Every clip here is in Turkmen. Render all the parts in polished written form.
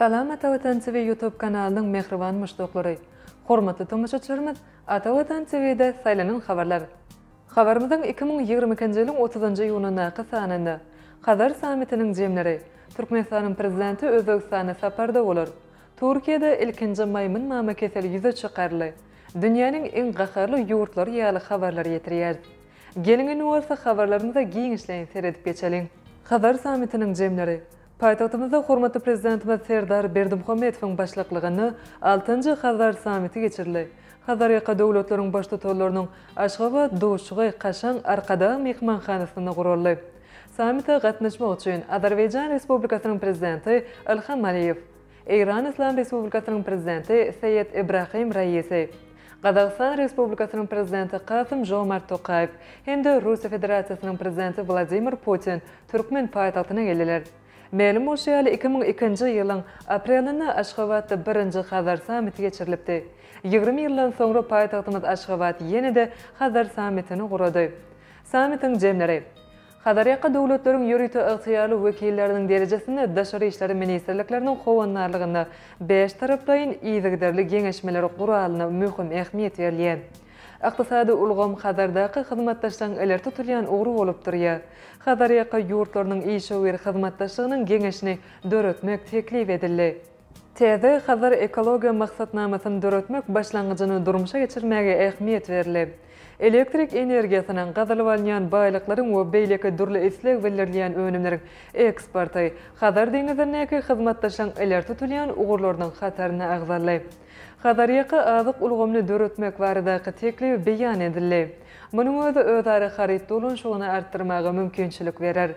Salam Atavatan TV YouTube kanalının mehriban müştokları. Hormatly tomoshaçylarymyz, Atavatan TV'de saylanan habarlar. Habarymyzyň 2022-nji ýylyň 30-njy ýylyna sanynda Hazar samitiniň jemleri Türkmenistanyň prezidenti Özbegistana saparda bolar. Türkiýede ilkinji maýmyn mama keseli ýüze çykarly. Dünýäniň iň gaharly ýurtlary ýaly habarlar ýetirýär. Gelingen bolsa habarlarymyza giňişleýin seredip geçelim. Hazar samitiniň jemleri Paytagtymyzda hormatly prezidentimiz Serdar Berdimuhammedowyň başlyklygyny 6-njy Hazar samiti geçirildi. Hazar ýaka döwletleriň baş tutulýarynyň Aşgabat, Doğuşçy, Kaşan, Arkada mehmanhanasyny guruldy. Samitde gatnaşmak üçin Azerbaýjan Respublikasynyň prezidenti Ilham Aliýew, Eýran Islam Respublikasynyň prezidenti Seyit Ibrahim Raýisi, Qazaqstan Respublikasynyň prezidenti Kasym-Jomart Tokayew hem-de Russiýa Federasiýasynyň prezidenti Vladimir Putin Türkmen paýtagtyna geldiler. Ma'lum bolýar 2002-nji ýylyň aprelyna Aşgabatda 1-nji Hazar samiti geçirilipdi. 20 ýyldan soňra paýtagtymyz Aşgabat ýene-de Hazar samitini gurady. Samitiň jemleri Hazar ýaka döwletleriň ýörüti ygtyýarly wekilleriniň derejesinde daşary işleri ministrlikleriniň howanlarlygyna 5 tarapdaýyn ýygyderli geňeşmeleri guralyna möhüm ähmiýet berilýär. Iqtisady ulgam Hazardaky hyzmatdaşlygyň eler tutulýan ugry bolup durýar. Hazar ýaka ýurtlarynyň işewer hyzmatdaşlygynyň geňeşini döretmek teklip edildi. Täze Hazar ekologiýa maksatnamasyny döretmek başlangyjyny durmuşa geçirmäge ähmiýet berildi. Elektrik energiýasynyň gazalyp alýan baýlyklaryň we beýleki durly isleg belirleýän önümleriň eksporty Hazar deňizindäki hyzmatdaşlygyň eler tutulýan ugurlarynyň hataryna agzarly. Hazar ýaka azyk ulgamny döretmek baradaky teklip beýan edildi. Munyň özi özara harit dolanşygyny artdyrmaga mümkinçilik berer.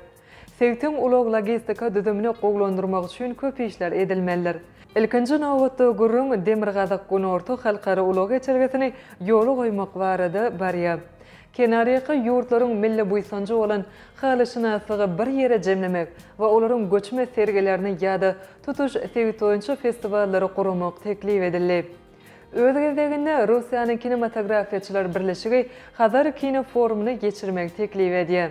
Sewtiň ulug logistika düzümini goglandyrmak üçin köp işler edilmelidir. Ilkinji nowatda Gürrüň Demirgazak Gunortu halkara ulug geçirgesini ýoly goýmak barada barýar. Kenar ýaky ýurtlaryň milli buýsanjy bolan halyşynasygy bir ýere jemlemek we olaryň göçme sergilerini ýa-da tutuş sewitoýunçy festivallary gurmak teklip edildi. Öz gezeginde Russiýanyň kinematografiýaçylar birleşigi Hazar kino forumuny geçirmek teklip edýär.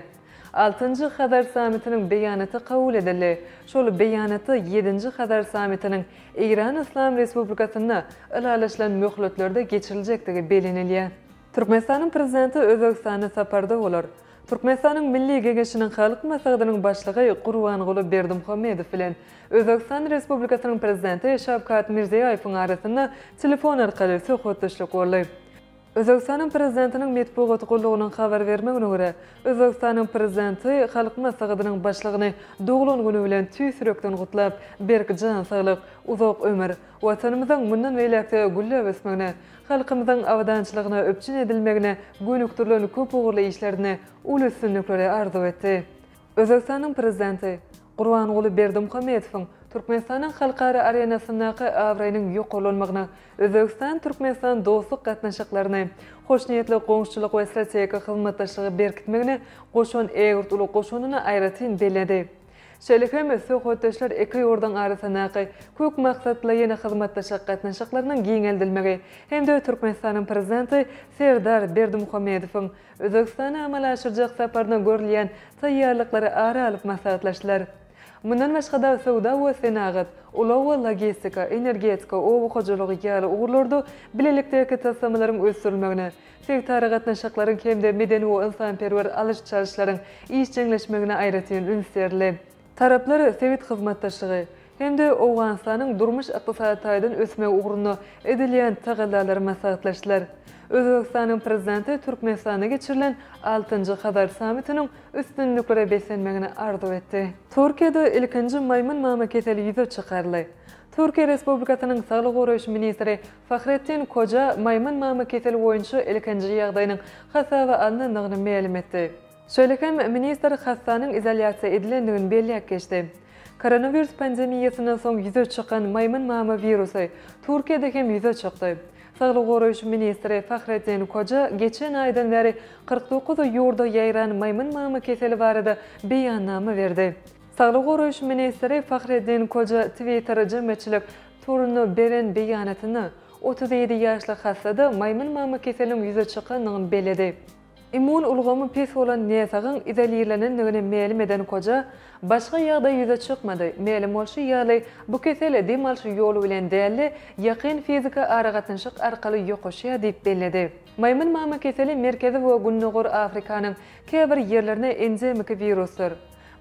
6-njy Hazar samitiniň beýanaty kabul edildi. Şol beýanaty 7-nji Hazar samitiniň Eýran Islam Respublikasyna ilalaşylan möhletlerde geçiriljekdigi belenilýär. Türkmenistanyň prezidenti Özbegistana saparda bolar. Türkmenistanyň Milli Geňeşiniň halyk maslahatynyň başlygy Gurbanguly Berdimuhammedow bilen Özbegistan Respublikasynyň prezidenti Şavkat Mirziýoýewiň arasynda telefon arkaly söhbetleşik boldy. Özbegistanyň prezidentiniň medeniýet gullugynyň habar bermegine görä, Özbegistanyň prezidenti halyk maslahatynyň başlygyny doglan güni bilen tüýsürekden gutlap, berk jan saglyk, uzak ömür, watanymyzyň mundan beýlekde güllep ösmegine, halkymyzyň awdançylygyna öpçün edilmegine, gönükdirlen köp ugurly işlerine uly üstünlikleri arzu etdi. Özbegistanyň prezidenti Gurbanguly Berdimuhammedowyň Türkmenistanyň halkara arenasyndaky awraýynyň ýokalanmagyna, Özbegistan-Türkmenistan dostluk gatnaşyklaryny, hoşniýetli goňşulyk we strategik hyzmatdaşlygy berkitmegine goşun eýgürtüli goşunyny aýratyn beledi. Şeýlehem söhbetdeşler iki ýurduň arasyndaky köp maksatly ýene hyzmatdaşlyk gatnaşyklarynyň giňeldilmegi hem-de Türkmenistanyň prezidenti Serdar Berdimuhammedowyň Özbegistana amal aşyrjak saparyna görülýän taýýarlyklary ara alyp maslahatlaşdylar. Mundan başga sowda we senagat, ulug we logistika, energetika, owu-hojalygy ýaly ugurlarda bilelikdäki tassamalaryň ösdürilmegine, sektor gatnaşyklaryň hem-de medeni we insanperwer alış-çalyşlaryň işçileşmegine aýratyn ünserli. Taraplar sewit hyzmatdaşlygy hem-de Owganstanyň durmuş ykdysadydan ösmegi ugrunda edilýän tagallalary maslahatlaşdylar. Özbegistanyň prezidenti Türkmenistana geçirilen 6-njy Hazar samitiniň üstünliklere besenmegine arzu etdi. Türkiýede ilkinji maýmyn mama keseli ýüze çykarly. Türkiýe Respublikasynyň Saglyk goraýyş ministri Fahrettin Koca maýmyn mama keseli boýunça ilkinji ýagdaýynyň hasaby alındygyny ma'lum etdi. Şeýlehem ministr hastanyň izolýasiýa edilendigini belläp geçdi. Koronavirus pandemiýasyna soň ýüze çykan maýmyn mama wirusy Türkiýede hem ýüze çykdy. Saglyk goraýyş ministri Fahrettin Koca geçen aýdan beri 49 ýurda ýaýran maýmyn mama keseli barada beýannama berdi. Saglyk goraýyş ministri Fahrettin Koca Twitter jemgyýetçilik turuny beren beýanatyny 37 ýaşly hastada maýmyn mama keseliniň ýüze çykanyny beledi. İmmun ulgamı pis olan nesagın izaliylenenligini melim eden koja başga ýagda ýüze çykmady. Melim bolşy ýaly bu kesele demalşy ýolu bilen däli ýakyn fizika aragatynşyk arkaly ýokaşýa diýip belledi. Maymun mama keseli merkezi we Günnügur Afrikanyň käbir ýerlerine endemik virusdur.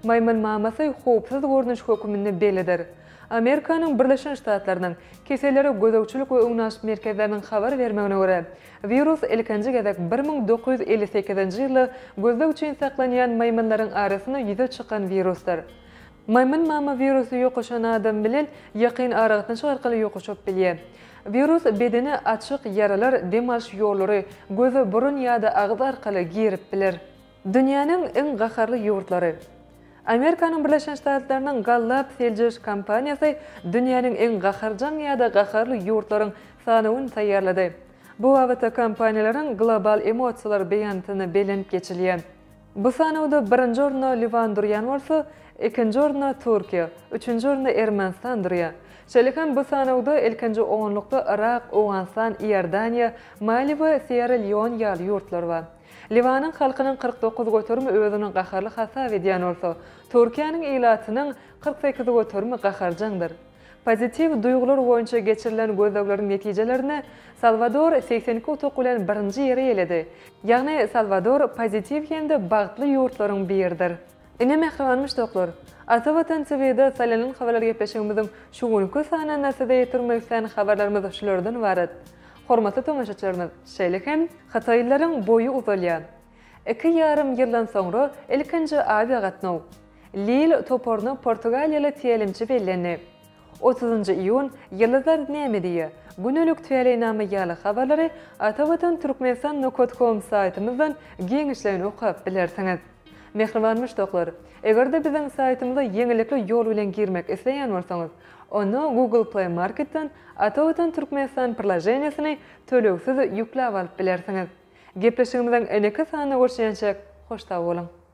Maymun mamasy howpsuz görnüş hökümini bellidir. Amerikanyň Birleşen Ştatlarynyň keselleri gözegçilik we öňnaşyk merkezläriniň habar bermegine görä, virus ilkinji gezek 1958-nji ýyly gözde üçin saklanýan maymunlaryň arasyna ýüze çykan virusdur. Maymun mama virusu ýokaşan adam bilen ýakyn aragatynşyk arkaly ýokaşyp bilýär. Virus bedeni açyk yaralar, demalş ýollary, göze burun ýa-da agyz arkaly girip biler. Dünýäniň iň gaharly ýurtlary. Amerikanyň Birleşen Ştatlarynyň Gallup seljiş kampaniýasy dünýäniň iň gaharjan ýa-da gaharly ýurtlaryň sanawyny taýýarlady. Bu wagtda kampaniýalaryň global emosiýalar beýantyny belenip geçilýär. Bu sanawda birinji orunda Livan durýan bolsa, ikinji orunda Türkiýe, üçünji orunda Ermenistan durýar. Şeýlekan bu sanawda ilkinji oňlukda Irak, Owganistan, Iordaniýa, Mali we Sierra Leone ýaly ýurtlar bar. Livanyň halkynyň 49 götürmi özüniň gaharly hasap edýän bolsa, Türkiýanyň ýylatynyň 48 götürmi gaharjandyr. Pozitiv duýgular boýunça geçirilen gözlegleriň netijelerini Salvador 82 utuk bilen birinji ýere eledi. Ýagny Salvador pozitiv hemde bagtly ýurtlaryň biridir. Ine mehribanmy dostlar, ata watan TV'de salyanyň habarlary gepleşigimiziň şu günkü sanatyna ýetirmek isleýän habarlarymyz şulardan ibaret. Hormatly tomaşaçylarymyz, şeýlekem Hataýlylaryň boýu uzalýan. 2,5 ýyldan soňra ilkinji avia gatnaw Lille toporny Portugaliýaly teýelimçi bellendi. 30 iýun ýyldızlar näme diýe? Günlük tüýelynamy ýaly habarlary atawatan.turkmenistan.com saýtymyzdan geňişlerini okup bilersiňiz. Mehribanmy dostlar, egerde biziň saýtymyza ýeňilikli ýol bilen girmek isleýän bolsaňyz, onu Google Play Market'tan Atawatan Turkmenistan prilajeniyasini töleksiz ýükläp alyp bilersiňiz. Gepleşigimiziň eneki sanyna görüşýänçek hoşta bolun.